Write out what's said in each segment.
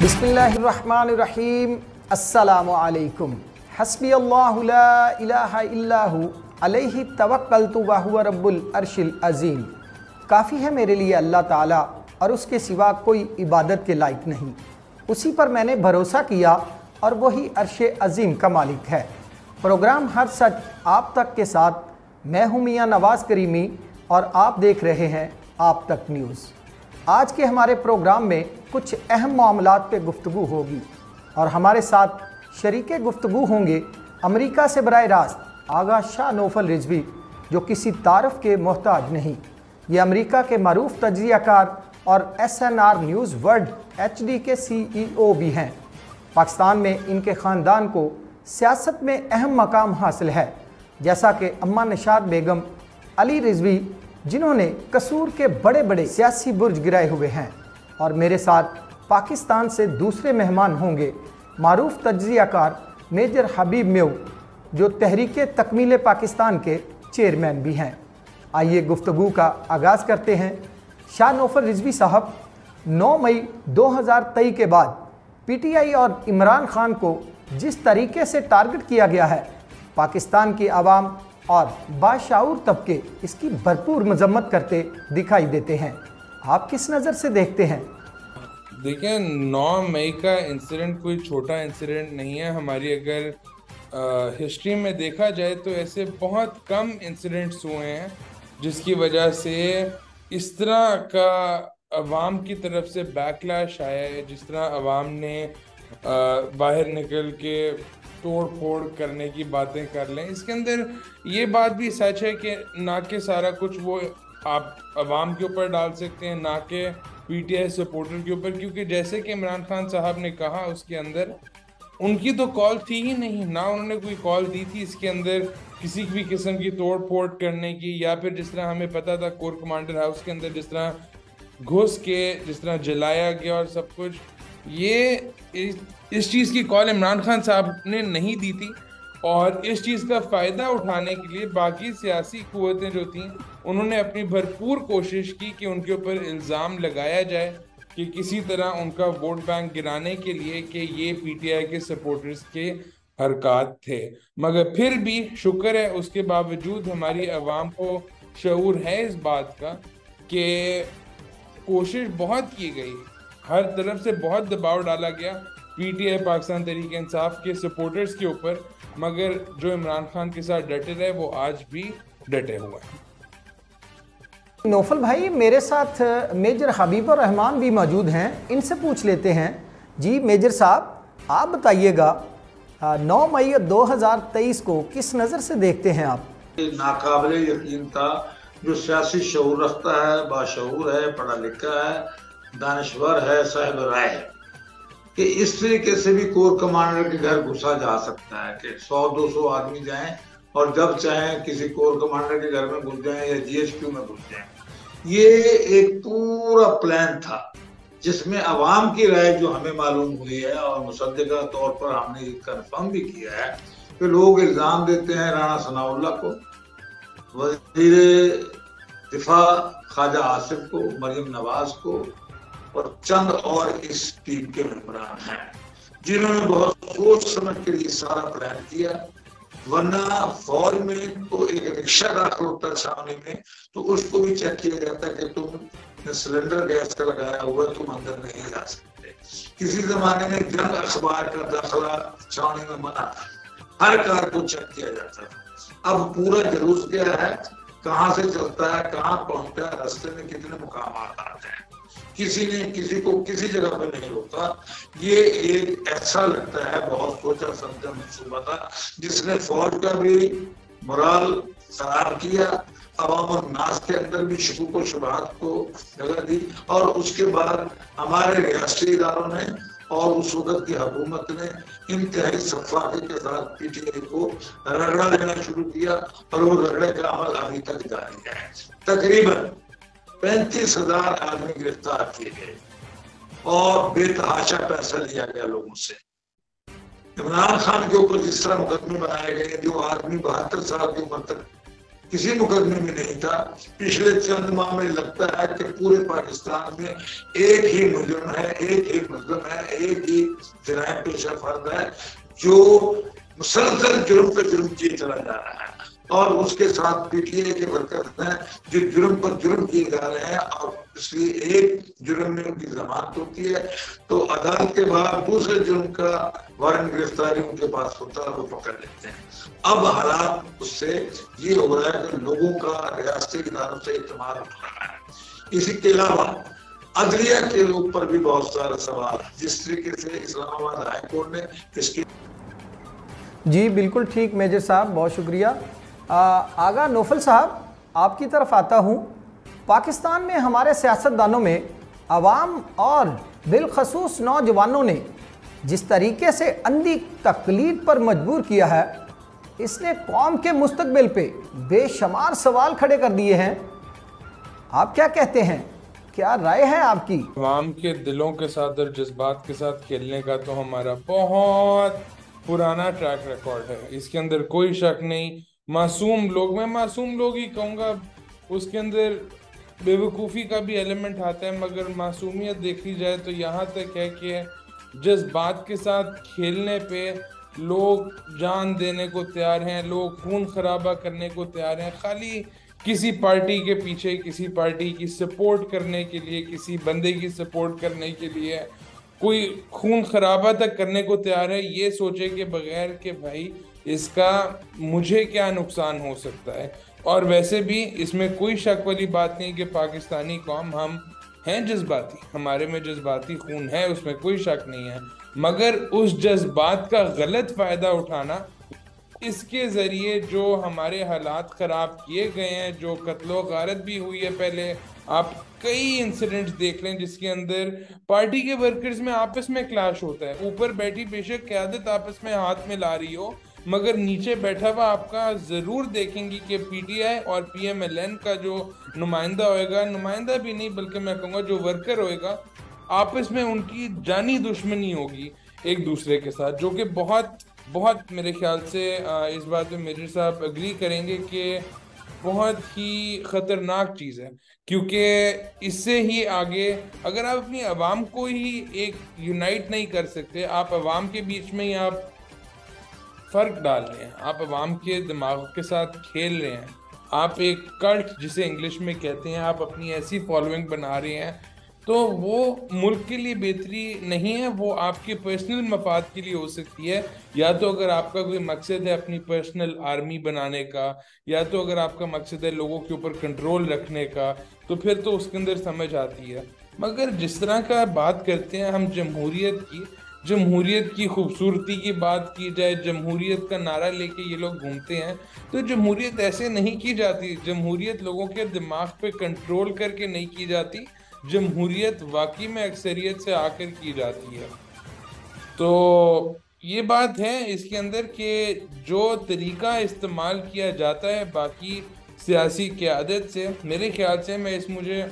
बिस्मिल्लाहिर्रहमानिर्रहीम। अस्सलामु अलैकुम। हस्बी अल्लाहु ला इलाहा इल्लाहु अलैहि तवक्कलतु व हुवा रब्बुल अर्शिल अज़ीम। काफ़ी है मेरे लिए अल्लाह ताला और उसके सिवा कोई इबादत के लायक नहीं। उसी पर मैंने भरोसा किया और वही अर्श अज़ीम का मालिक है। प्रोग्राम हर सच आप तक के साथ मैं हूँ मियाँ नवाज़ करीमी और आप देख रहे हैं आप तक न्यूज़। आज के हमारे प्रोग्राम में कुछ अहम मामलात पे गुफ्तगू होगी और हमारे साथ शरीके गुफ्तगू होंगे अमेरिका से बराह रास्त आगा शाह नौफल रिजवी, जो किसी तारफ़ के मोहताज नहीं। ये अमेरिका के मरूफ तज्ज़ियाकार और SNR न्यूज़ वर्ल्ड HD के CEO भी हैं। पाकिस्तान में इनके ख़ानदान को सियासत में अहम मकाम हासिल है, जैसा कि अम्मा निशात बेगम अली रिजवी, जिन्होंने कसूर के बड़े बड़े सियासी बुर्ज गिराए हुए हैं। और मेरे साथ पाकिस्तान से दूसरे मेहमान होंगे मारूफ तज्ज़ियाकार मेजर हबीब मेव, जो तहरीक तकमील पाकिस्तान के चेयरमैन भी हैं। आइए गुफ्तगू का आगाज़ करते हैं। शाह नौफल रिजवी साहब, 9 मई 2023 के बाद PTI और इमरान खान को जिस तरीके से टारगेट किया गया है, पाकिस्तान की आवाम और बाशऊर तबके इसकी भरपूर मजम्मत करते दिखाई देते हैं। आप किस नज़र से देखते हैं? देखिए, 9 मई का इंसिडेंट कोई छोटा इंसिडेंट नहीं है। हमारी अगर हिस्ट्री में देखा जाए तो ऐसे बहुत कम इंसिडेंट्स हुए हैं जिसकी वजह से इस तरह का अवाम की तरफ से बैकलैश आया है। जिस तरह अवाम ने बाहर निकल के तोड़ फोड़ करने की बातें कर लें, इसके अंदर ये बात भी सच है कि ना कि सारा कुछ वो आप अवाम के ऊपर डाल सकते हैं, ना कि PTI सपोर्टर के ऊपर, क्योंकि जैसे कि इमरान खान साहब ने कहा उसके अंदर उनकी तो कॉल थी ही नहीं, ना उन्होंने कोई कॉल दी थी इसके अंदर किसी भी किस्म की तोड़ फोड़ करने की, या फिर जिस तरह हमें पता था कोर कमांडर हाउस के अंदर जिस तरह घुस के जिस तरह जलाया गया और सब कुछ, ये इस चीज़ की कॉल इमरान खान साहब ने नहीं दी थी। और इस चीज़ का फ़ायदा उठाने के लिए बाकी सियासी कुव्वतें जो थीं उन्होंने अपनी भरपूर कोशिश की कि उनके ऊपर इल्ज़ाम लगाया जाए कि किसी तरह उनका वोट बैंक गिराने के लिए कि ये PTI के सपोर्टर्स के हरकत थे। मगर फिर भी शुक्र है, उसके बावजूद हमारी आवाम को शऊर है इस बात का कि कोशिश बहुत की गई, हर तरफ से बहुत दबाव डाला गया PTI पाकिस्तान तहरीक इंसाफ के सपोर्टर्स के ऊपर, मगर जो इमरान खान के साथ डटे रहे वो आज भी डटे हुए हैं। नौफल भाई, मेरे साथ मेजर हबीब रहमान भी मौजूद हैं, इनसे पूछ लेते हैं। जी मेजर साहब, आप बताइएगा 9 मई 2023 को किस नज़र से देखते हैं आप? नाकाबिले यकीन था। जो सियासी शऊर रखता है, बाशऊर है, पढ़ा लिखा है, दानिश्वर है, साहिब राय है, कि इस तरीके से भी कोर कमांडर के घर घुसा जा सकता है कि 100-200 आदमी जाएं और जब चाहें किसी कोर कमांडर के घर में घुस जाएं या GHQ में घुस जाएं। ये एक पूरा प्लान था जिसमें अवाम की राय जो हमें मालूम हुई है और मुसद्दिका तौर पर हमने ये कंफर्म भी किया है कि लोग इल्जाम देते हैं राणा सनाउल्लाह को, वजीर दिफा ख्वाजा आसिफ को, मरियम नवाज को और चंद और इस टीम के मेंबरान हैं जिन्होंने बहुत सोच समझ के लिए सारा प्लान किया। वरना फौज में तो एक रिक्शा दाखिल होता छावनी में तो उसको भी चेक किया जाता कि तुम सिलेंडर गैस का लगाया हुआ, तुम अंदर नहीं जा सकते। किसी जमाने में जंग अखबार का दाखिला छावनी में मना था, हर कार को चेक किया जाता था। अब पूरा जुलूस गया है, कहाँ से चलता है, कहाँ पहुंचता है, रास्ते में कितने मुकाम आते हैं, किसी ने किसी को किसी जगह पे नहीं रोका। ये एक ऐसा लगता है बहुत सोचा समझा मंसूबा था जिसने फौज का भी मोराल खराब किया, अवाम और नास के अंदर भी शकूक व शुबहात को जगह दी, और उसके बाद हमारे रियासती इदारों ने और उस वक्त की हुकूमत ने इंतहाई सफाकी के साथ PTI को रगड़ा देना शुरू किया और वो रगड़े का अमल अभी तक जारी है। तकरीबन 35,000 आदमी गिरफ्तार किए गए और बेतहाशा पैसा लिया गया लोगों से। इमरान खान के ऊपर जिस तरह मुकदमे बनाए गए, जो आदमी 72 साल की उम्र तक किसी मुकदमे में नहीं था। पिछले चंद माह में लगता है कि पूरे पाकिस्तान में एक ही मुजरिम है, एक ही मुजरिम है, एक ही जराइम पेशा फर्द है जो मुसलसल जुर्म पे जुर्म किए चला जा रहा है, और उसके साथ पीटीआई के वर्कर्स हैं जो जुर्म पर जुर्म किए जा रहे हैं, और इसलिए एक जुर्म में उनकी जमानत होती है तो अदालत के बाद दूसरे जुर्म का वारंट गिरफ्तारी उनके पास होता है, वो पकड़ लेते हैं। अब हालात उससे ये हो रहा है कि लोगों का रियासती इदारों से इत्मीनान उठ रहा है। इसी के अलावा अदलिया के ऊपर भी बहुत सारे सवाल, जिस तरीके से इस्लामाबाद हाई कोर्ट ने इसकी। जी बिल्कुल ठीक मेजर साहब, बहुत शुक्रिया। आगा नौफल साहब, आपकी तरफ आता हूँ। पाकिस्तान में हमारे सियासतदानों में अवाम और बिलखसूस नौजवानों ने जिस तरीके से अंधी तकलीद पर मजबूर किया है, इसने कौम के मुस्तकबिल पे बेशुमार सवाल खड़े कर दिए हैं। आप क्या कहते हैं, क्या राय है आपकी? अवाम के दिलों के साथ और जज्बात के साथ खेलने का तो हमारा बहुत पुराना ट्रैक रिकॉर्ड है, इसके अंदर कोई शक नहीं। मासूम लोग, मैं मासूम लोग ही कहूँगा, उसके अंदर बेवकूफ़ी का भी एलिमेंट आता है, मगर मासूमियत देखी जाए तो यहाँ तक है कि जज्बात के साथ खेलने पे लोग जान देने को तैयार हैं, लोग खून खराबा करने को तैयार हैं, खाली किसी पार्टी के पीछे, किसी पार्टी की सपोर्ट करने के लिए, किसी बंदे की सपोर्ट करने के लिए कोई खून खराबा तक करने को तैयार है, ये सोचे के बगैर कि भाई इसका मुझे क्या नुकसान हो सकता है। और वैसे भी इसमें कोई शक वाली बात नहीं कि पाकिस्तानी कौम हम हैं जज्बाती, हमारे में जज्बाती खून है, उसमें कोई शक नहीं है, मगर उस जज्बात का गलत फ़ायदा उठाना, इसके ज़रिए जो हमारे हालात ख़राब किए गए हैं, जो कत्लो गारत भी हुई है, पहले आप कई इंसिडेंट्स देख लें जिसके अंदर पार्टी के वर्कर्स में आपस में क्लैश होता है, ऊपर बैठी बेशक क़यादत आपस में हाथ में ला रही हो, मगर नीचे बैठा हुआ आपका ज़रूर देखेंगे कि पीटीआई और पीएमएलएन का जो नुमाइंदा होएगा, नुमाइंदा भी नहीं बल्कि मैं कहूँगा जो वर्कर होएगा, आपस में उनकी जानी दुश्मनी होगी एक दूसरे के साथ, जो कि बहुत बहुत मेरे ख्याल से इस बात पे मेजर साहब एग्री करेंगे कि बहुत ही ख़तरनाक चीज़ है। क्योंकि इससे ही आगे अगर आप अपनी आवाम को ही एक यूनाइट नहीं कर सकते, आप आवाम के बीच में ही आप फ़र्क डाल रहे हैं, आप आवाम के दिमाग के साथ खेल रहे हैं, आप एक कल्ट जिसे इंग्लिश में कहते हैं, आप अपनी ऐसी फॉलोइंग बना रहे हैं, तो वो मुल्क के लिए बेहतरी नहीं है, वो आपके पर्सनल मफाद के लिए हो सकती है। या तो अगर आपका कोई मकसद है अपनी पर्सनल आर्मी बनाने का, या तो अगर आपका मकसद है लोगों के ऊपर कंट्रोल रखने का, तो फिर तो उसके अंदर समझ आती है। मगर जिस तरह का बात करते हैं हम जमहूरियत की खूबसूरती की बात की जाए, जमहूरियत का नारा लेके ये लोग घूमते हैं, तो जमहूरियत ऐसे नहीं की जाती। जमहूरियत लोगों के दिमाग पे कंट्रोल करके नहीं की जाती, जमहूरियत वाकई में अक्सरियत से आकर की जाती है। तो ये बात है इसके अंदर कि जो तरीका इस्तेमाल किया जाता है बाकी सियासी क़यादत से, मेरे ख्याल से मुझे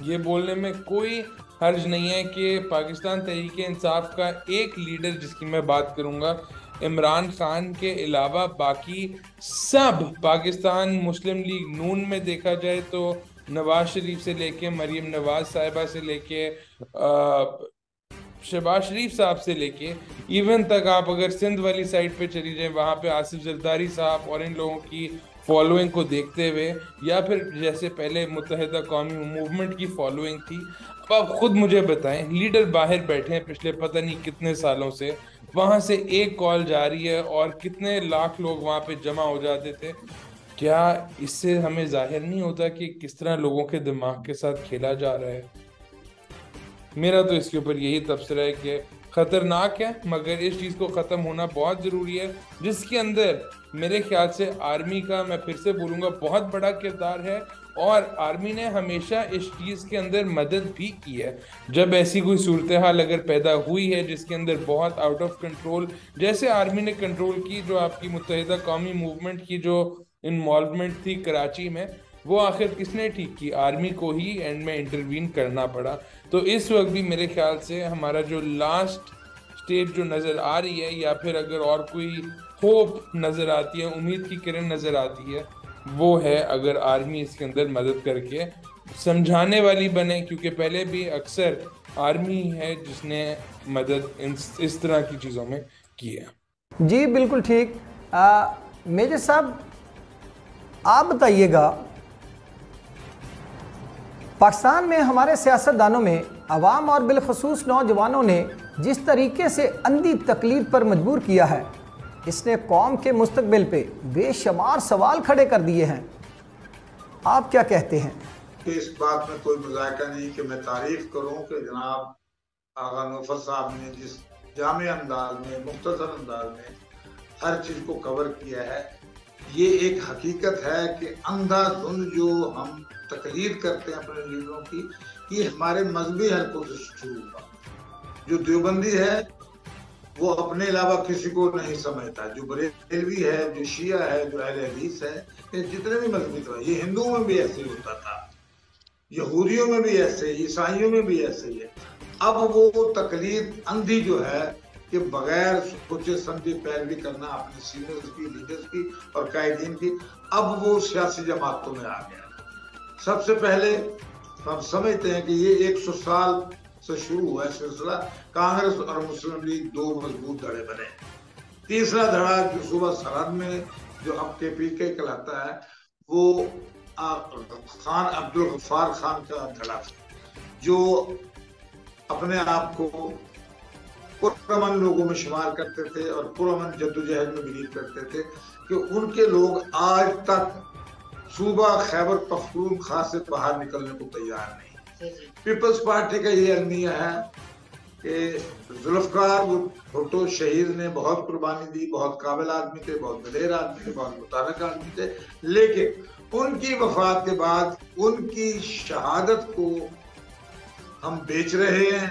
ये बोलने में कोई हर्ज नहीं है कि पाकिस्तान तहरीक इंसाफ का एक लीडर, जिसकी मैं बात करूँगा, इमरान खान के अलावा बाकी सब पाकिस्तान मुस्लिम लीग नून में देखा जाए तो नवाज शरीफ से लेके मरीम नवाज साहिबा से लेके शहबाज शरीफ साहब से लेके इवन तक आप अगर सिंध वाली साइड पे चली जाए, वहाँ पे आसिफ जरदारी साहब और इन लोगों की फॉलोइंग को देखते हुए, या फिर जैसे पहले मुत्तहिदा कौमी मूवमेंट की फॉलोइंग थी, अब आप खुद मुझे बताएं, लीडर बाहर बैठे हैं पिछले पता नहीं कितने सालों से, वहाँ से एक कॉल जारी है और कितने लाख लोग वहाँ पे जमा हो जाते थे। क्या इससे हमें जाहिर नहीं होता कि किस तरह लोगों के दिमाग के साथ खेला जा रहा है? मेरा तो इसके ऊपर यही तबसरा है कि ख़तरनाक है, मगर इस चीज़ को ख़त्म होना बहुत ज़रूरी है, जिसके अंदर मेरे ख्याल से आर्मी का, मैं फिर से बोलूँगा, बहुत बड़ा किरदार है। और आर्मी ने हमेशा इस चीज़ के अंदर मदद भी की है। जब ऐसी कोई सूरत हाल अगर पैदा हुई है जिसके अंदर बहुत आउट ऑफ कंट्रोल, जैसे आर्मी ने कंट्रोल की जो आपकी मुत्तहिदा कौमी मूवमेंट की जो इन्वॉल्वमेंट थी कराची में, वो आखिर किसने ठीक की? आर्मी को ही एंड में इंटरवीन करना पड़ा। तो इस वक्त भी मेरे ख्याल से हमारा जो लास्ट स्टेज जो नज़र आ रही है, या फिर अगर और कोई होप नज़र आती है, उम्मीद की किरण नज़र आती है, वो है अगर आर्मी इसके अंदर मदद करके समझाने वाली बने, क्योंकि पहले भी अक्सर आर्मी है जिसने मदद इस तरह की चीज़ों में की है। जी बिल्कुल ठीक। मेजर साहब आप बताइएगा, पाकिस्तान में हमारे सियासतदानों में अवाम और बिलखसूस नौजवानों ने जिस तरीके से अंधी तकलीद पर मजबूर किया है, इसने कौम के मुस्तकबिल पे बेशुमार सवाल खड़े कर दिए हैं। आप क्या कहते हैं? इस बात में कोई मुज़ायका नहीं कि मैं तारीफ करूं कि जनाब आगा नौफर साहब ने जिस जामे अंदाज में, मुख्तसर अंदाज में हर चीज़ को कवर किया है। ये एक हकीकत है कि अंधाधुंध जो हम तकलीद करते हैं अपने लीडरों की, ये हमारे मजहबी हलकों से शुरू हुआ। जो देवबंदी है वो अपने अलावा किसी को नहीं समझता, जो बरेलवी है, जो शिया है, जो अहले हदीस है, ये जितने भी मजहबी तो ये हिंदुओं में भी ऐसे ही होता था, यहूदियों में भी ऐसे, ईसाइयों में भी ऐसे ही है। अब वो तकलीद अंधी जो है कि बगैर सोचे समझे पैरवी करना अपने सीनियर्स की, लीडर्स की और कायदीन की, अब वो सियासी जमातों में आ गया। सबसे पहले हम समझते हैं कि ये 100 साल से शुरू हुआ है सिलसिला। कांग्रेस और मुस्लिम लीग दो मजबूत धड़े बने। तीसरा धड़ा जो सुबह सरहद में जो अब KPK कहलाता है, वो खान अब्दुल गफ्फार खान का धड़ा, जो अपने आप को पुरअमन लोगों में शुमार करते थे और पुरअमन जद्दोजहद में बिलीव करते थे कि उनके लोग आज तक सूबा खैबर पख्तूनख्वा से बाहर निकलने को तैयार नहीं। पीपल्स पार्टी का ये अलमिया है कि जुल्फकार भुट्टो शहीद ने बहुत कुर्बानी दी, बहुत काबिल आदमी थे, बहुत दलेर आदमी थे, बहुत मुताबिक आदमी थे, लेकिन उनकी वफात के बाद उनकी शहादत को हम बेच रहे हैं,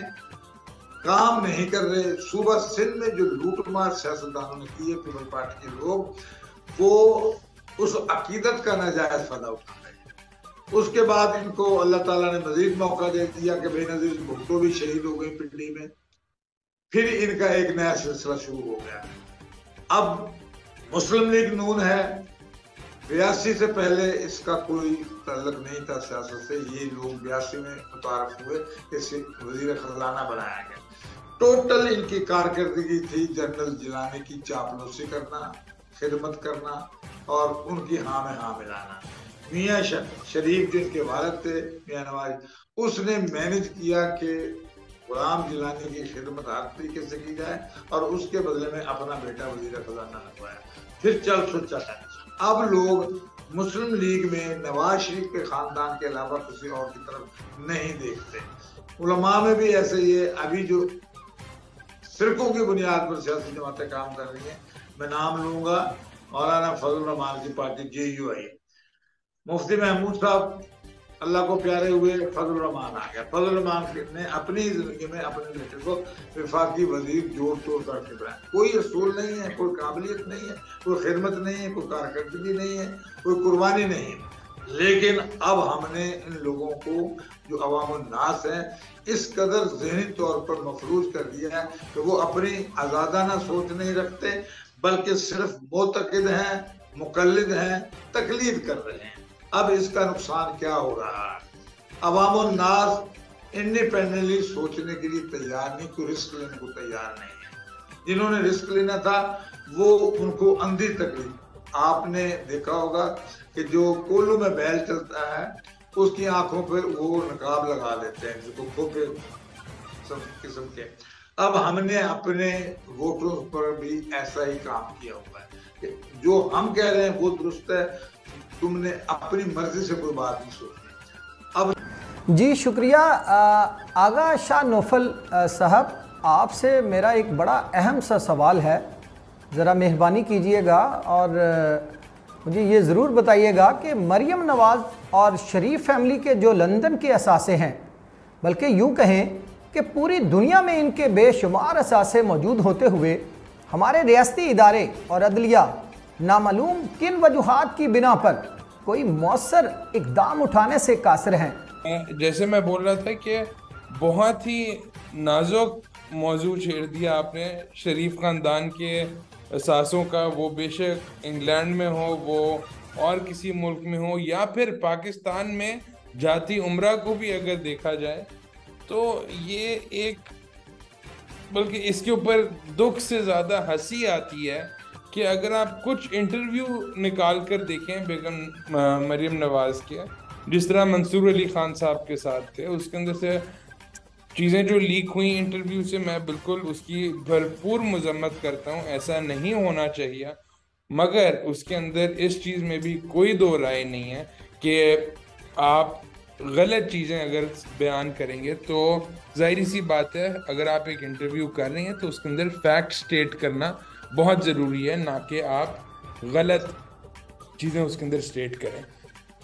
काम नहीं कर रहे। सूबा सिंध में जो लूटमार सियासतदानों ने की है पीपल्स पार्टी के लोग, वो उस अकीदत का नाजायज फायदा उठा रहे हैं। उसके बाद इनको अल्लाह ताला ने मजीद मौका दे दिया कि बेनजीर भुट्टो भी शहीद हो गए पिंडी में। फिर इनका एक नया सिलसिला शुरू हो गया। अब मुस्लिम लीग नून है, 82 से पहले इसका कोई ताल्लुक नहीं था सियासत से। ये लोग 82 में मुतारफ हुए, इसे वजीर खजाना बनाया गया। टोटल इनकी कारकर्दगी थी जनरल जिलानी की चापलूसी करना, खिदमत करना और उनकी हाँ में हाँ मिलाना। मियाँ शरीफ जो इनके वालिद थे, मियाँ नवाज, उसने मैनेज किया कि गुलाम जिलानी की खिदमत हर तरीके से की जाए और उसके बदले में अपना बेटा वजीर खजाना लगवाया। फिर चल सोचा है। अब लोग मुस्लिम लीग में नवाज शरीफ के खानदान के अलावा किसी और की तरफ नहीं देखते। उलमा में भी ऐसे ही है। अभी जो फिरकों की बुनियाद पर सियासी जमातें काम कर रही हैं, मैं नाम लूंगा, मौलाना फजल रहमान की पार्टी JUI, मुफ्ती महमूद साहब अल्लाह को प्यारे हुए, फजल रहमान आ गया। फजल रहमान ने अपनी जिंदगी में अपने बेटे को वफाकी वजीर जोड़ तोड़ करके बनाया। कोई असूल नहीं है, कोई काबिलियत नहीं है, कोई खिदमत नहीं है, कोई कारकर्दगी नहीं है, कोई कुर्बानी नहीं है। लेकिन अब हमने इन लोगों को जो अवामुन नास हैं इस कदर ज़हनी तौर पर मफरूज कर दिया है कि वो अपनी आज़ादाना सोच नहीं रखते, बल्कि सिर्फ मोतक़िद हैं, मुक़ल्लिद हैं, तकलीद कर रहे हैं। अब इसका नुकसान क्या हो रहा है? अवामुन नास इंडिपेंडेंटली सोचने के लिए तैयार नहीं, कोई रिस्क लेने को तैयार नहीं है। जिन्होंने रिस्क लेना था वो उनको अंधी तकलीफ। आपने देखा होगा कि जो कोल्लू में बैल चलता है उसकी आंखों पर वो नकाब लगा देते हैं, जिसको खोपे सब किस्म के। अब हमने अपने वोटरों पर भी ऐसा ही काम किया हुआ है कि जो हम कह रहे हैं वो दुरुस्त है, तुमने अपनी मर्जी से कोई बात नहीं सोचनी। अब जी शुक्रिया आगा शाह नौफल साहब, आपसे मेरा एक बड़ा अहम सा सवाल है, ज़रा मेहरबानी कीजिएगा और मुझे ये ज़रूर बताइएगा कि मरियम नवाज़ और शरीफ फैमिली के जो लंदन के असासे हैं, बल्कि यूँ कहें कि पूरी दुनिया में इनके बेशुमार असासे मौजूद होते हुए हमारे रियासती इदारे और अदलिया नामालूम किन वजूहात की बिना पर कोई मौसर इकदाम उठाने से कासिर हैं। जैसे मैं बोल रहा था कि बहुत ही नाजुक मौजू छेड़ दिया आपने शरीफ ख़ानदान के असासों का। वो बेशक इंग्लैंड में हो, वो और किसी मुल्क में हो, या फिर पाकिस्तान में जाती उम्रा को भी अगर देखा जाए, तो ये एक, बल्कि इसके ऊपर दुख से ज्यादा हंसी आती है कि अगर आप कुछ इंटरव्यू निकाल कर देखें बेगम मरियम नवाज के, जिस तरह मंसूर अली खान साहब के साथ थे, उसके अंदर से चीज़ें जो लीक हुई इंटरव्यू से, मैं बिल्कुल उसकी भरपूर मजम्मत करता हूँ, ऐसा नहीं होना चाहिए। मगर उसके अंदर इस चीज़ में भी कोई दो राय नहीं है कि आप गलत चीज़ें अगर बयान करेंगे तो जाहिर सी बात है, अगर आप एक इंटरव्यू कर रहे हैं तो उसके अंदर फैक्ट स्टेट करना बहुत ज़रूरी है, ना कि आप गलत चीज़ें उसके अंदर स्टेट करें।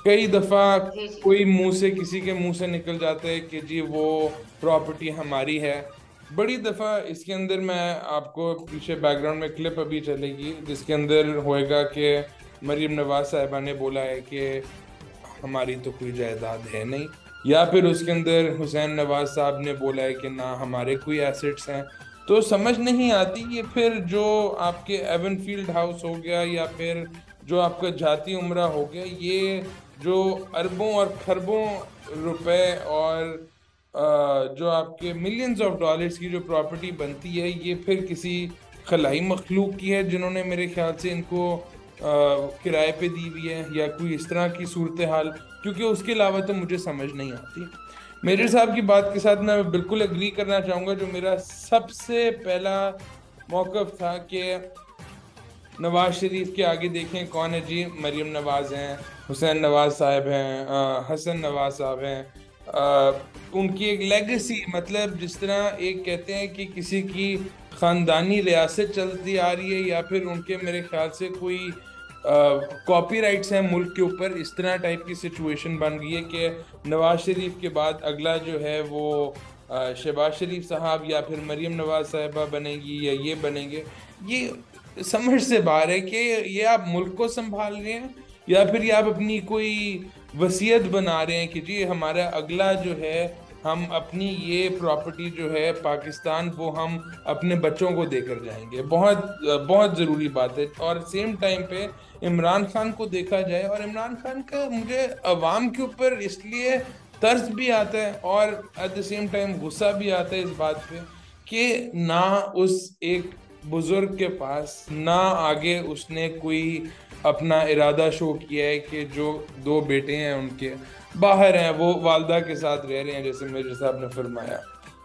कई दफ़ा कोई मुंह से, किसी के मुंह से निकल जाता है कि जी वो प्रॉपर्टी हमारी है। बड़ी दफ़ा इसके अंदर, मैं आपको पीछे बैकग्राउंड में क्लिप अभी चलेगी जिसके अंदर होएगा कि मरियम नवाज साहिबा ने बोला है कि हमारी तो कोई जायदाद है नहीं, या फिर उसके अंदर हुसैन नवाज साहब ने बोला है कि ना हमारे कोई एसेट्स हैं। तो समझ नहीं आती ये फिर जो आपके एवनफील्ड हाउस हो गया, या फिर जो आपका जाती उम्रा हो गया, ये जो अरबों और खरबों रुपए और जो आपके मिलियंस ऑफ डॉलर्स की जो प्रॉपर्टी बनती है, ये फिर किसी खलाई मखलूक की है जिन्होंने मेरे ख्याल से इनको किराए पे दी हुई है, या कोई इस तरह की सूरत हाल, क्योंकि उसके अलावा तो मुझे समझ नहीं आती। मेजर साहब की बात के साथ मैं बिल्कुल एग्री करना चाहूँगा। जो मेरा सबसे पहला मौक़िफ़ था कि नवाज शरीफ के आगे देखें कौन है जी, मरियम नवाज हैं, हुसैन नवाज साहब हैं, हसन नवाज साहब हैं। उनकी एक लेगेसी, मतलब जिस तरह एक कहते हैं कि किसी की ख़ानदानी रियासत चलती आ रही है, या फिर उनके मेरे ख्याल से कोई कॉपीराइट्स हैं मुल्क के ऊपर, इस तरह टाइप की सिचुएशन बन गई है कि नवाज शरीफ के बाद अगला जो है वो शहबाज शरीफ साहब या फिर मरियम नवाज साहिबा बनेगी या ये बनेंगे। ये समझ से बाहर है कि ये आप मुल्क को संभाल रहे हैं, या फिर ये आप अपनी कोई वसीयत बना रहे हैं कि जी हमारा अगला जो है, हम अपनी ये प्रॉपर्टी जो है पाकिस्तान, वो हम अपने बच्चों को देकर जाएंगे। बहुत बहुत ज़रूरी बात है। और सेम टाइम पे इमरान खान को देखा जाए, और इमरान खान का मुझे अवाम के ऊपर इसलिए तर्स भी आता है और एट द सेम टाइम गुस्सा भी आता है इस बात पे कि ना उस एक बुजुर्ग के पास, ना आगे उसने कोई अपना इरादा शो किया है कि जो दो बेटे हैं उनके बाहर हैं, वो वालदा के साथ रह रहे हैं जैसे मेरे साहब ने फरमाया,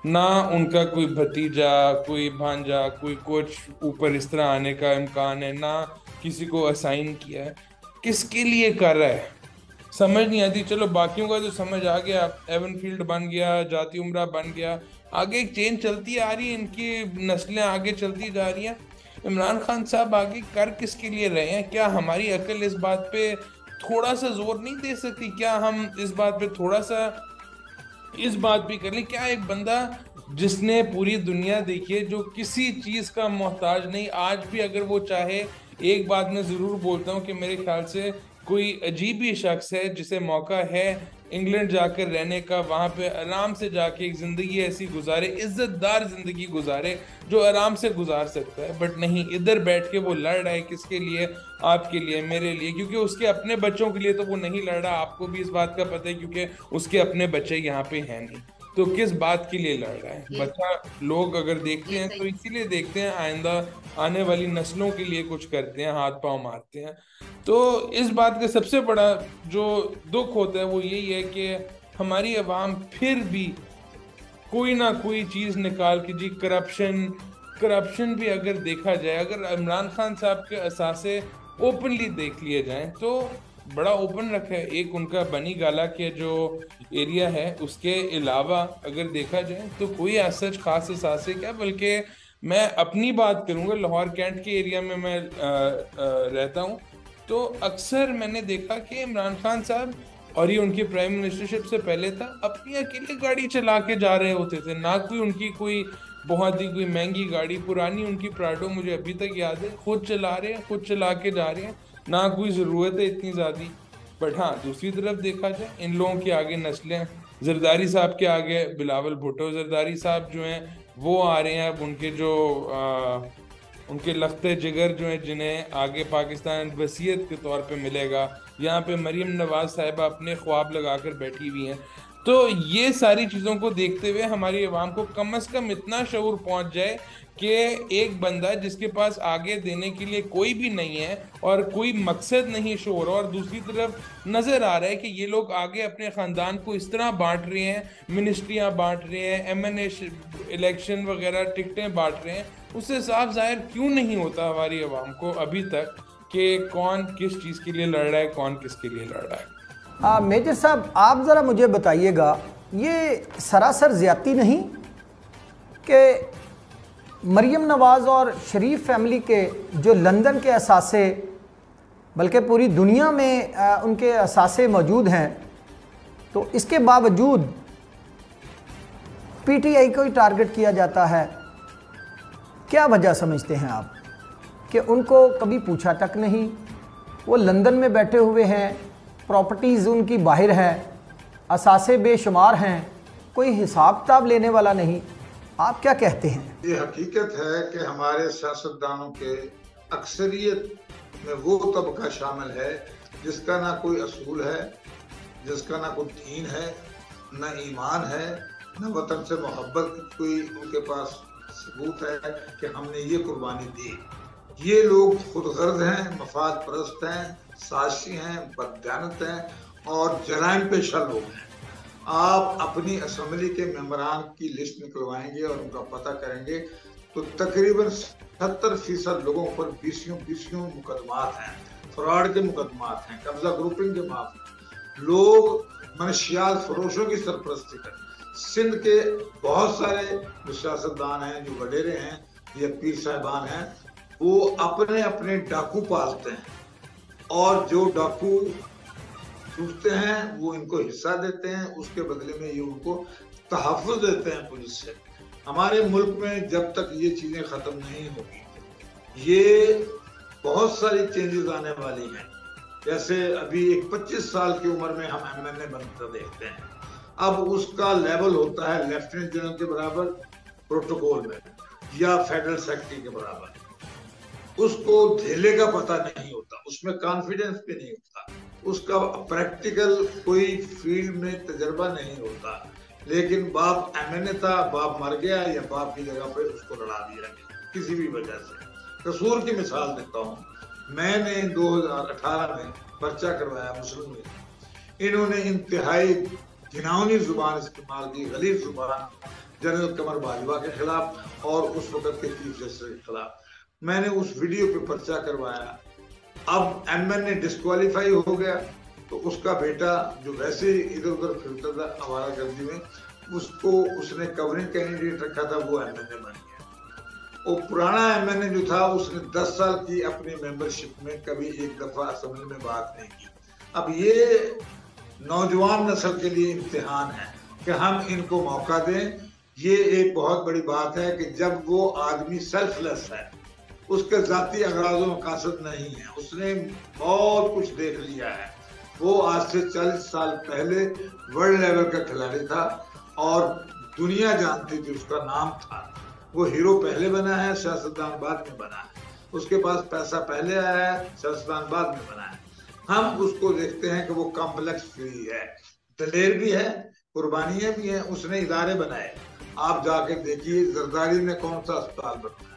ना उनका कोई भतीजा, कोई भांजा, कोई कुछ ऊपर इस तरह आने का इम्कान है, ना किसी को असाइन किया है। किसके लिए कर रहा है समझ नहीं आती। चलो बाकियों का तो समझ आ गया, एवनफील्ड बन गया, जाती उम्रा बन गया, आगे एक चेन चलती आ रही है, इनकी नस्लें आगे चलती जा रही हैं। इमरान खान साहब आगे कर किसके लिए रहे हैं? क्या हमारी अकल इस बात पे थोड़ा सा जोर नहीं दे सकती? क्या हम इस बात पे थोड़ा सा इस बात भी कर लें? क्या एक बंदा जिसने पूरी दुनिया देखी है, जो किसी चीज का मोहताज नहीं, आज भी अगर वो चाहे, एक बात मैं जरूर बोलता हूँ कि मेरे ख्याल से कोई अजीब ही शख्स है जिसे मौका है इंग्लैंड जाकर रहने का, वहां पे आराम से जाके एक जिंदगी ऐसी गुजारे, इज्जतदार जिंदगी गुजारे जो आराम से गुजार सकता है। बट नहीं, इधर बैठ के वो लड़ रहा है किसके लिए? आपके लिए, मेरे लिए, क्योंकि उसके अपने बच्चों के लिए तो वो नहीं लड़ रहा, आपको भी इस बात का पता है, क्योंकि उसके अपने बच्चे यहाँ पे हैं नहीं। तो किस बात के लिए लड़ रहा है बच्चा? लोग अगर देखते हैं तो इसीलिए देखते हैं, आइंदा आने वाली नस्लों के लिए कुछ करते हैं, हाथ पांव मारते हैं। तो इस बात का सबसे बड़ा जो दुख होता है वो यही है कि हमारी अवाम फिर भी कोई ना कोई चीज निकाल के, जी करप्शन भी अगर देखा जाए, अगर इमरान खान साहब के असासे ओपनली देख लिए जाएं तो बड़ा ओपन रखा है। एक उनका बनी गाला के जो एरिया है, उसके अलावा अगर देखा जाए तो कोई सच खास असासे क्या, बल्कि मैं अपनी बात करूंगा, लाहौर कैंट के एरिया में मैं रहता हूं, तो अक्सर मैंने देखा कि इमरान खान साहब, और ये उनकी प्राइम मिनिस्टरशिप से पहले था, अपनी अकेले गाड़ी चला के जा रहे होते थे, ना कोई उनकी कोई बहुत ही कोई महंगी गाड़ी, पुरानी उनकी प्राडो मुझे अभी तक याद है, खुद चला रहे हैं, खुद चला के जा रहे हैं, ना कोई ज़रूरत है इतनी ज़्यादा। बट हाँ, दूसरी तरफ देखा जाए, इन लोगों के आगे नस्लें, जरदारी साहब के आगे बिलावल भुट्टो जरदारी साहब जो हैं वो आ रहे हैं। अब उनके जो उनके लख्ते जिगर जो हैं जिन्हें आगे पाकिस्तान वसीयत के तौर पे मिलेगा। यहाँ पे मरीम नवाज साहिबा अपने ख्वाब लगाकर बैठी हुई हैं। तो ये सारी चीज़ों को देखते हुए हमारी आवाम को कम से कम इतना शऊर पहुंच जाए कि एक बंदा जिसके पास आगे देने के लिए कोई भी नहीं है और कोई मकसद नहीं शोर, और दूसरी तरफ नज़र आ रहा है कि ये लोग आगे अपने ख़ानदान को इस तरह बांट रहे हैं, मिनिस्ट्रियाँ बांट रहे हैं, एमएनए इलेक्शन वगैरह टिकटें बांट रहे हैं, उससे साफ जाहिर क्यों नहीं होता हमारी आवाम को अभी तक कि कौन किस चीज़ के लिए लड़ रहा है, कौन किसके लिए लड़ रहा है। मेजर साहब, आप ज़रा मुझे बताइएगा, ये सरासर ज़्यादती नहीं कि मरीम नवाज़ और शरीफ फैमिली के जो लंदन के असासे, बल्कि पूरी दुनिया में उनके असासे मौजूद हैं, तो इसके बावजूद पीटीआई को ही टारगेट किया जाता है? क्या वजह समझते हैं आप कि उनको कभी पूछा तक नहीं? वो लंदन में बैठे हुए हैं, प्रॉपर्टीज़ उनकी बाहर है, असासे बेशुमार हैं, कोई हिसाब किताब लेने वाला नहीं। आप क्या कहते हैं? ये हकीकत है कि हमारे सियासतदानों के अक्सरियत में वो तबका शामिल है जिसका ना कोई असूल है, जिसका ना कोई दीन है, न ईमान है, न वतन से मोहब्बत की कोई उनके पास सबूत है कि हमने ये कुर्बानी दी। ये लोग खुदगर्ज हैं, मफाद परस्त हैं, साजिशी हैं, बददियानत हैं और जराइम पेशा लोग हैं। आप अपनी असम्बली के मेंबरान की लिस्ट निकलवाएंगे और उनका पता करेंगे तो तकरीबन 70% लोगों पर बीसियों मुकदमात हैं, फ्रॉड के मुकदमात हैं, कब्जा ग्रुपिंग के मामले। लोग मनशियात फरोशों की सरपरस्ती करते हैं। सिंध के बहुत सारे जो सियासतदान हैं, जो वडेरे हैं या पीर साहिबान हैं, वो अपने अपने डाकू पालते हैं और जो डाकू छूटते हैं वो इनको हिस्सा देते हैं, उसके बदले में ये उनको तहफ़्फ़ुज़ देते हैं पुलिस से। हमारे मुल्क में जब तक ये चीज़ें ख़त्म नहीं होगी, ये बहुत सारी चेंजेस आने वाली हैं। जैसे अभी एक 25 साल की उम्र में हम एमएनए बनता देखते हैं, अब उसका लेवल होता है लेफ्टिनेंट जनरल के बराबर प्रोटोकॉल में या फेडरल सेक्रेटरी के बराबर। उसको धेले का पता नहीं होता, उसमें कॉन्फिडेंस भी नहीं होता, उसका प्रैक्टिकल कोई फील्ड में तजर्बा नहीं होता। लेकिन बाप एमएनए था, बाप मर गया या बाप की जगह पे उसको लड़ा दिया गया किसी भी वजह से। कसूर की मिसाल देता हूँ, मैंने 2018 में पर्चा करवाया मुस्लिम लीग। इन्होंने इंतहाई घिनौनी जुबान इस्तेमाल की, गलीज जुबान, जनरल कमर बाजवा के खिलाफ और उस वक्त के चीफ जस्टिस के खिलाफ। मैंने उस वीडियो पे पर्चा करवाया। अब एमएनए डिस्क्वालीफाई हो गया तो उसका बेटा जो वैसे इधर उधर फिरता था आवारागर्दी में, उसको उसने कवरिंग कैंडिडेट रखा था, वो एमएनए बन गया। वो पुराना एमएनए जो था उसने 10 साल की अपनी मेंबरशिप में कभी एक दफा असेंबली में बात नहीं की। अब ये नौजवान नस्ल के लिए इम्तिहान है कि हम इनको मौका दें। ये एक बहुत बड़ी बात है कि जब वो आदमी सेल्फलेस है, उसके जाती अगराज़ मकासद नहीं है, उसने बहुत कुछ देख लिया है। वो आज से 40 साल पहले वर्ल्ड लेवल का खिलाड़ी था और दुनिया जानती थी, उसका नाम था। वो हीरो पहले बना है, सियासतदान बाद में बना है। उसके पास पैसा पहले आया है, सियासतदान बाद में बना है। हम उसको देखते हैं कि वो कॉम्प्लेक्स फ्री है, दलेर भी है, कुर्बानियां भी हैं, उसने इदारे बनाए। आप जाके देखिए जरदारी में कौन सा अस्पताल बनाया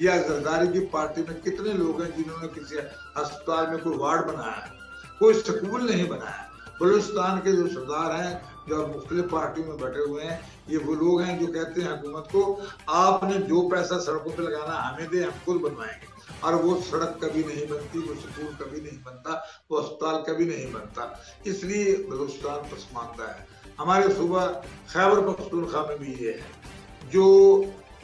या जरदारी की पार्टी में कितने लोग हैं जिन्होंने किसी अस्पताल में कोई वार्ड बनाया, कोई स्कूल नहीं बनाया। बलूचिस्तान के जो सरदार हैं जो मुख्तलिफ पार्टियों में बैठे हुए हैं, ये वो लोग हैं जो कहते हैं हुकूमत को आपने जो पैसा सड़कों पे लगाना हमें दे, हम खुद बनवाएंगे। और वो सड़क कभी नहीं बनती, वो स्कूल कभी नहीं बनता, वो अस्पताल कभी नहीं बनता। इसलिए बलूचिस्तान पसमानदा है। हमारे सूबा खैबर पख्तूनख्वा में भी ये है। जो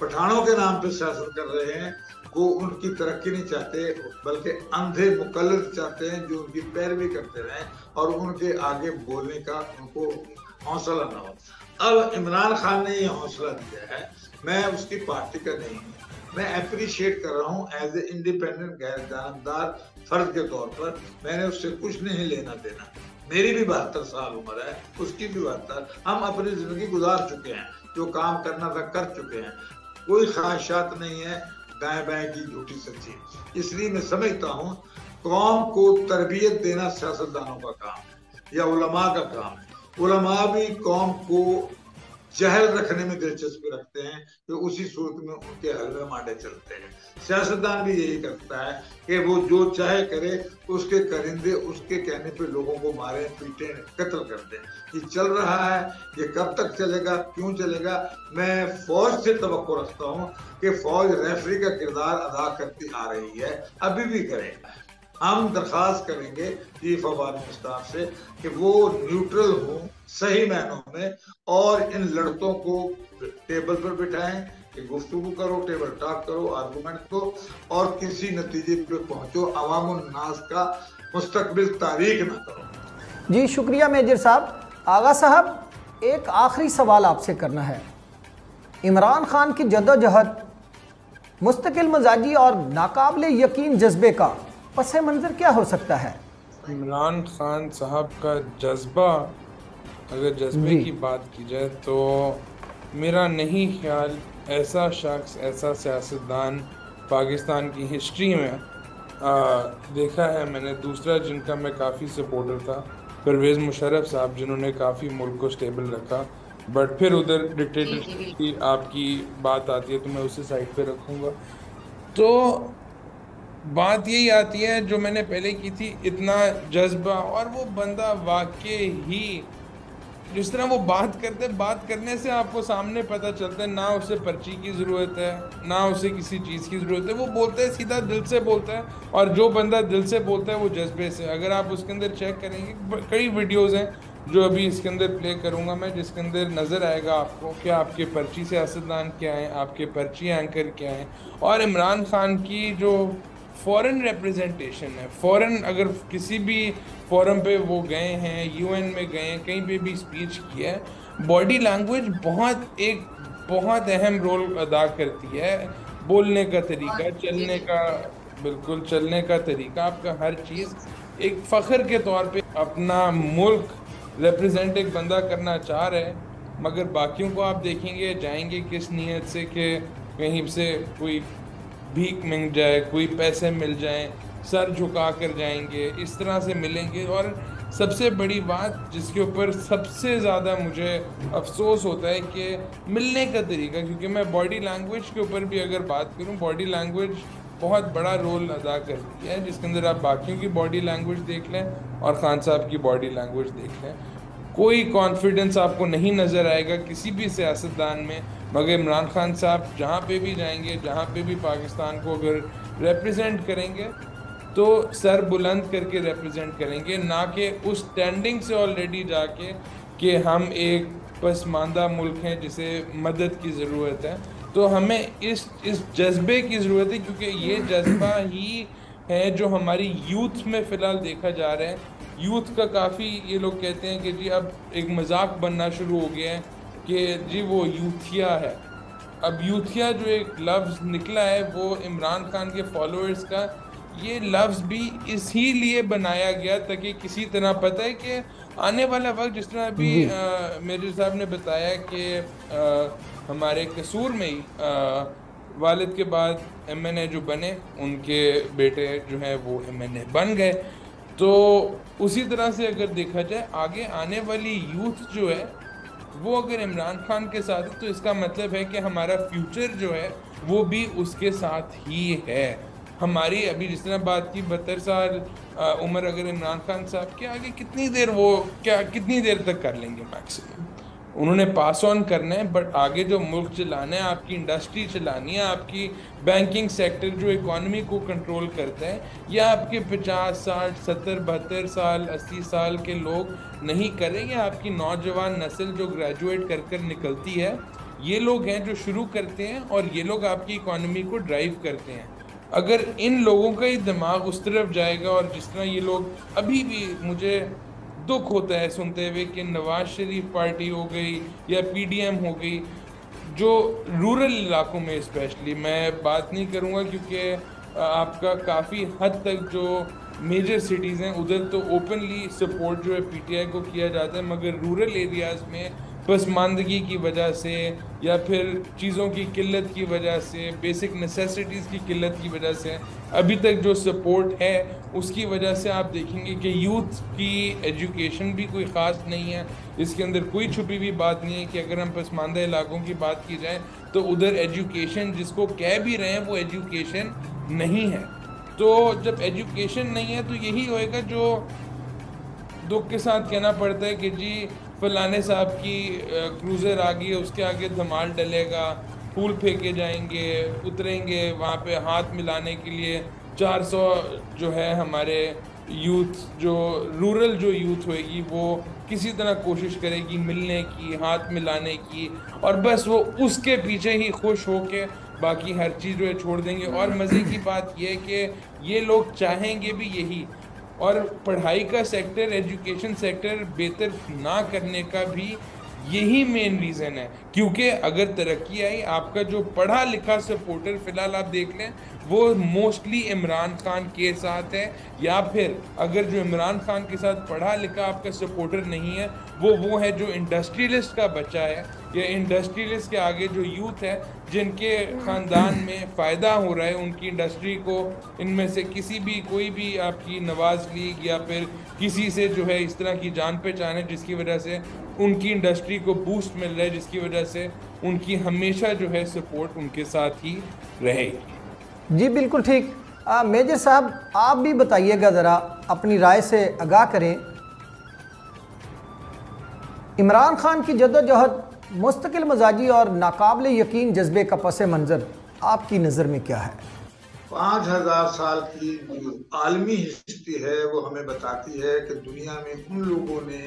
पठानों के नाम पे सियासत कर रहे हैं वो उनकी तरक्की नहीं चाहते, बल्कि अंधे मुकल्लिद चाहते हैं जो उनकी पैरवी करते रहें और उनके आगे बोलने का उनको हौसला ना हो। अब इमरान खान ने ये हौसला दिया है, मैं उसकी पार्टी का नहीं हूँ, मैं अप्रिशिएट कर रहा हूँ एज ए इंडिपेंडेंट गैर जानबदार फर्द के तौर पर। मैंने उससे कुछ नहीं लेना देना। मेरी भी 72 साल उम्र है, उसकी भी 72। हम अपनी जिंदगी गुजार चुके हैं, जो काम करना था कर चुके हैं। कोई ख्वाहिशात नहीं है। दाएं बाएं की झूठी सच्ची। इसलिए मैं समझता हूँ कौम को तरबियत देना सियासतदानों का काम है या उलमा का काम है। उलमा भी कौम को जहल रखने में दिलचस्पी रखते हैं कि उसी सूरत में उनके हलवे मांडे चलते हैं। सियासतदान भी यही करता है कि वो जो चाहे करे, उसके करिंदे उसके कहने पे लोगों को मारे, पीटे, कत्ल कर दें। ये चल रहा है, ये कब तक चलेगा, क्यों चलेगा? मैं फौज से तवक्को रखता हूँ कि फौज रेफरी का किरदार अदा करती आ रही है, अभी भी करेगा। हम दरखास्त करेंगे चीफ ऑफ आर्मी स्टाफ से कि वो न्यूट्रल हों सही मायनों में और इन लड़कों को टेबल पर बिठाएं कि गुफ्तगू करो, टेबल टॉक करो, आर्गूमेंट करो और किसी नतीजे पे पहुंचो। अवामुन नास का मुस्तकबिल तारीख ना करो। जी शुक्रिया मेजर साहब। आगा साहब, एक आखिरी सवाल आपसे करना है। इमरान खान की जद्दोजहद, मुस्तकिल मिजाजी और नाकाबिल यकीन जज्बे का पस मंज़र क्या हो सकता है? इमरान खान साहब का जज्बा, अगर जज्बे की बात की जाए तो मेरा नहीं ख्याल ऐसा शख्स, ऐसा सियासतदान पाकिस्तान की हिस्ट्री में देखा है मैंने। दूसरा जिनका मैं काफ़ी सपोर्टर था, परवेज़ मुशर्रफ साहब, जिन्होंने काफ़ी मुल्क को स्टेबल रखा। बट फिर उधर डिक्टेटरशिप की आपकी बात आती है तो मैं उसे साइड पे रखूँगा। तो बात यही आती है जो मैंने पहले की थी, इतना जज्बा, और वो बंदा वाकई ही जिस तरह वो बात करते, बात करने से आपको सामने पता चलता है ना उसे पर्ची की ज़रूरत है ना उसे किसी चीज़ की ज़रूरत है। वो बोलता है, सीधा दिल से बोलता है, और जो बंदा दिल से बोलता है वो जज्बे से। अगर आप उसके अंदर चेक करेंगे, कई वीडियोज़ हैं जो अभी इसके अंदर प्ले करूँगा मैं, जिसके अंदर नज़र आएगा आपको कि आपके पर्ची सियासतदान क्या हैं, आपके पर्ची एंकर क्या हैं। और इमरान खान की जो फॉरेन रिप्रेजेंटेशन है, फॉरेन अगर किसी भी फोरम पे वो गए हैं, यूएन में गए हैं, कहीं पे भी स्पीच की है, बॉडी लैंग्वेज बहुत अहम रोल अदा करती है। बोलने का तरीका, चलने का, बिल्कुल चलने का तरीका, आपका हर चीज़ एक फ़ख्र के तौर पे अपना मुल्क रिप्रेजेंट एक बंदा करना चाह रहा है। मगर बाकियों को आप देखेंगे जाएंगे किस नीयत से कि कहीं से कोई भीख मिल जाए, कोई पैसे मिल जाएं, सर झुका कर जाएंगे, इस तरह से मिलेंगे। और सबसे बड़ी बात जिसके ऊपर सबसे ज़्यादा मुझे अफसोस होता है कि मिलने का तरीका, क्योंकि मैं बॉडी लैंग्वेज के ऊपर भी अगर बात करूं, बॉडी लैंग्वेज बहुत बड़ा रोल अदा करती है, जिसके अंदर आप बाकियों की बॉडी लैंग्वेज देख लें और खान साहब की बॉडी लैंग्वेज देख लें, कोई कॉन्फिडेंस आपको नहीं नज़र आएगा किसी भी सियासतदान में। मगर इमरान खान साहब जहाँ पे भी जाएंगे, जहाँ पे भी पाकिस्तान को अगर रिप्रेजेंट करेंगे तो सर बुलंद करके रिप्रेजेंट करेंगे, ना कि उस स्टैंडिंग से ऑलरेडी जाके कि हम एक पसमानदा मुल्क हैं जिसे मदद की ज़रूरत है। तो हमें इस जज्बे की ज़रूरत है, क्योंकि ये जज्बा ही है जो हमारी यूथ में फ़िलहाल देखा जा रहा है। यूथ का काफ़ी, ये लोग कहते हैं कि जी अब एक मजाक बनना शुरू हो गया है कि जी वो यूथिया है। अब यूथिया जो एक लफ्ज़ निकला है वो इमरान खान के फॉलोअर्स का, ये लफ्ज़ भी इसीलिए बनाया गया ताकि किसी तरह पता है कि आने वाला वक्त, जिस तरह अभी मेजर साहब ने बताया कि हमारे कसूर में ही वालिद के बाद एमएनए जो बने, उनके बेटे जो हैं वो एमएनए बन गए। तो उसी तरह से अगर देखा जाए आगे आने वाली यूथ जो है वो अगर इमरान खान के साथ है तो इसका मतलब है कि हमारा फ्यूचर जो है वो भी उसके साथ ही है। हमारी अभी जिस तरह बात की 72 साल उम्र अगर इमरान खान साहब के आगे कितनी देर तक कर लेंगे मैक्सिमम, उन्होंने पास ऑन करना है। बट आगे जो मुल्क चलाना है, आपकी इंडस्ट्री चलानी है, आपकी बैंकिंग सेक्टर जो इकॉनमी को कंट्रोल करता है, या आपके 50, 60, 70, 72 साल 80 साल के लोग नहीं करेंगे। आपकी नौजवान नस्ल जो ग्रेजुएट कर निकलती है, ये लोग हैं जो शुरू करते हैं और ये लोग आपकी इकॉनमी को ड्राइव करते हैं। अगर इन लोगों का ही दिमाग उस तरफ जाएगा, और जिस तरह ये लोग अभी भी, मुझे दुख होता है सुनते हुए कि नवाज शरीफ पार्टी हो गई या पीडीएम हो गई, जो रूरल इलाकों में स्पेशली, मैं बात नहीं करूँगा क्योंकि आपका काफ़ी हद तक जो मेजर सिटीज़ हैं उधर तो ओपनली सपोर्ट जो है पीटीआई को किया जाता है, मगर रूरल एरियाज़ में पसमानदगी की वजह से या फिर चीज़ों की किल्लत की वजह से, बेसिक नेसेसिटीज़ की किल्लत की वजह से अभी तक जो सपोर्ट है उसकी वजह से आप देखेंगे कि यूथ की एजुकेशन भी कोई ख़ास नहीं है। इसके अंदर कोई छुपी हुई बात नहीं है कि अगर हम पसमानदा इलाकों की बात की जाए तो उधर एजुकेशन जिसको कह भी रहे हैं वो एजुकेशन नहीं है। तो जब एजुकेशन नहीं है तो यही होएगा जो दुख के साथ कहना पड़ता है कि जी फलाने साहब की क्रूज़र आ गई है, उसके आगे धमाल डलेगा, फूल फेंके जाएंगे, उतरेंगे वहाँ पे हाथ मिलाने के लिए 400 जो है हमारे यूथ, जो रूरल जो यूथ होएगी वो किसी तरह कोशिश करेगी मिलने की, हाथ मिलाने की, और बस वो उसके पीछे ही खुश होके बाकी हर चीज़ जो है छोड़ देंगे। और मज़े की बात यह है कि ये लोग चाहेंगे भी यही, और पढ़ाई का सेक्टर, एजुकेशन सेक्टर बेहतर ना करने का भी यही मेन रीज़न है। क्योंकि अगर तरक्की आई, आपका जो पढ़ा लिखा सपोर्टर फ़िलहाल आप देख लें वो मोस्टली इमरान खान के साथ है, या फिर अगर जो इमरान खान के साथ पढ़ा लिखा आपका सपोर्टर नहीं है वो है जो इंडस्ट्रियलिस्ट का बच्चा है, या इंडस्ट्रियलिस्ट के आगे जो यूथ है जिनके ख़ानदान में फ़ायदा हो रहा है उनकी इंडस्ट्री को, इनमें से किसी भी कोई भी आपकी नवाज़ लीग या फिर किसी से जो है इस तरह की जान पहचान है जिसकी वजह से उनकी इंडस्ट्री को बूस्ट मिल रहा है, जिसकी वजह से उनकी हमेशा जो है सपोर्ट उनके साथ ही रहेगी। जी बिल्कुल ठीक। मेजर साहब आप भी बताइएगा, ज़रा अपनी राय से आगाह करें। इमरान खान की जद्दोजहद, मुस्तकिल मजाजी और नाकाबिल यकीन जज्बे का पस मंज़र आपकी नज़र में क्या है? 5000 साल की जो आलमी हिस्ट्री है वो हमें बताती है कि दुनिया में उन लोगों ने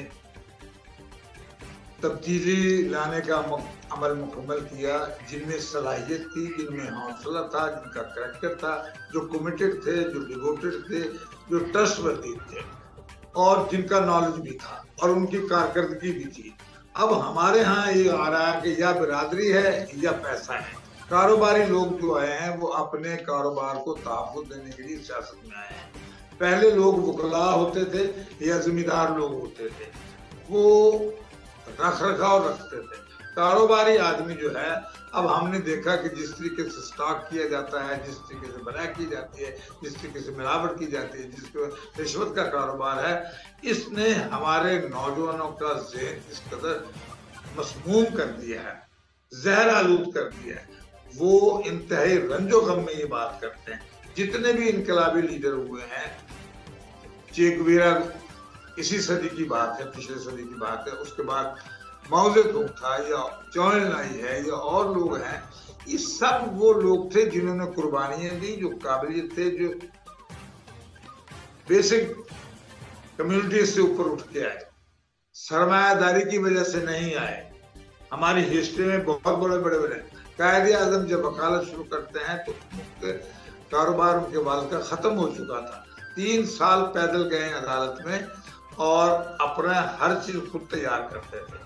तब्दीली लाने का अमल मुकम्मल किया जिनमें सलाहियत थी, जिनमें हौसला था, जिनका करैक्टर था, जो कमिटेड थे, जो डिवोटेड थे, जो ट्रस्टवर्दी थे और जिनका नॉलेज भी था और उनकी कारकर्दगी भी थी। अब हमारे यहाँ ये आ रहा है कि या बिरादरी है या पैसा है। कारोबारी लोग जो आए हैं वो अपने कारोबार को तहफ़्फ़ुज़ देने के लिए सियासत में आए हैं। पहले लोग वकला होते थे या जिम्मेदार लोग होते थे, वो रख रखाव रखते थे। कारोबारी आदमी जो है, अब हमने देखा कि जिस तरीके से स्टॉक किया जाता है, जिस तरीके से बनाई की जाती है, जिस तरीके से मिलावट की जाती है, जिसको रिश्वत का कारोबार है, इसने हमारे नौजवानों का ज़हन इस कदर मसमूम कर दिया है, जहर आलूद कर दिया है। वो इंतहाई रंजो गम में ये बात करते हैं। जितने भी इनकलाबी लीडर हुए हैं, चे गुवेरा इसी सदी की बात है, पिछले सदी की बात है, उसके बाद माओ ज़ेडुंग था या चौ एन लाई है या और लोग हैं, ये सब वो लोग थे जिन्होंने कुर्बानियां दी, जो काबिलियत थे, जो बेसिक कम्युनिटी से ऊपर उठ के आए, सरमायादारी की वजह से नहीं आए। हमारी हिस्ट्री में बहुत बड़े कायदे आज़म जब वकालत शुरू करते हैं तो उनके कारोबार, उनके वाल का ख़त्म हो चुका था। 3 साल पैदल गए अदालत में और अपना हर चीज़ खुद तैयार करते थे।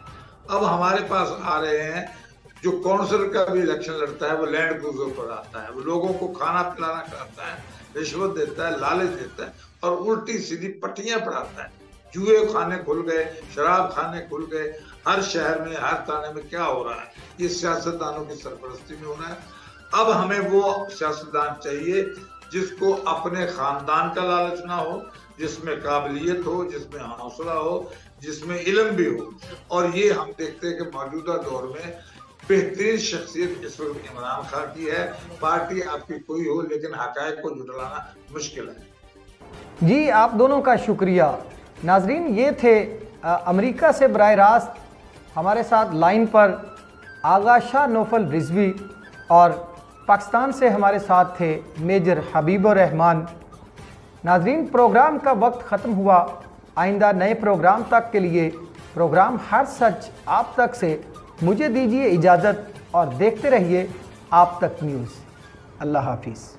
अब हमारे पास आ रहे हैं, जो काउंसिलर का भी इलेक्शन लड़ता है वो लैंड क्रूजर पर आता है, वो लोगों को खाना पिलाना चाहता है, रिश्वत देता है, लालच देता है और उल्टी सीधी पट्टियां पढ़ाता है। जुए खाने खुल गए, शराब खाने खुल गए, हर शहर में, हर थाने में क्या हो रहा है, ये सियासतदानों की सरपरस्ती में हो रहा है। अब हमें वो सियासतदान चाहिए जिसको अपने खानदान का लालच ना हो, जिसमें काबिलियत हो, जिसमें हौसला हो, जिसमें इल्म भी हो। और ये हम देखते हैं कि मौजूदा दौर में बेहतरीन शख्सियत इस वक्त इमरान खान की है। पार्टी आपकी कोई हो लेकिन हक़ाइक़ को जुटलाना मुश्किल है। जी आप दोनों का शुक्रिया। नाजरीन, ये थे अमेरिका से बराह रास्त हमारे साथ लाइन पर आगा शाह नौफल रिजवी, और पाकिस्तान से हमारे साथ थे मेजर हबीबुर रहमान। नाजरीन, प्रोग्राम का वक्त ख़त्म हुआ। आइंदा नए प्रोग्राम तक के लिए प्रोग्राम हर सच आप तक से मुझे दीजिए इजाज़त और देखते रहिए आप तक न्यूज़। अल्लाह हाफिज़।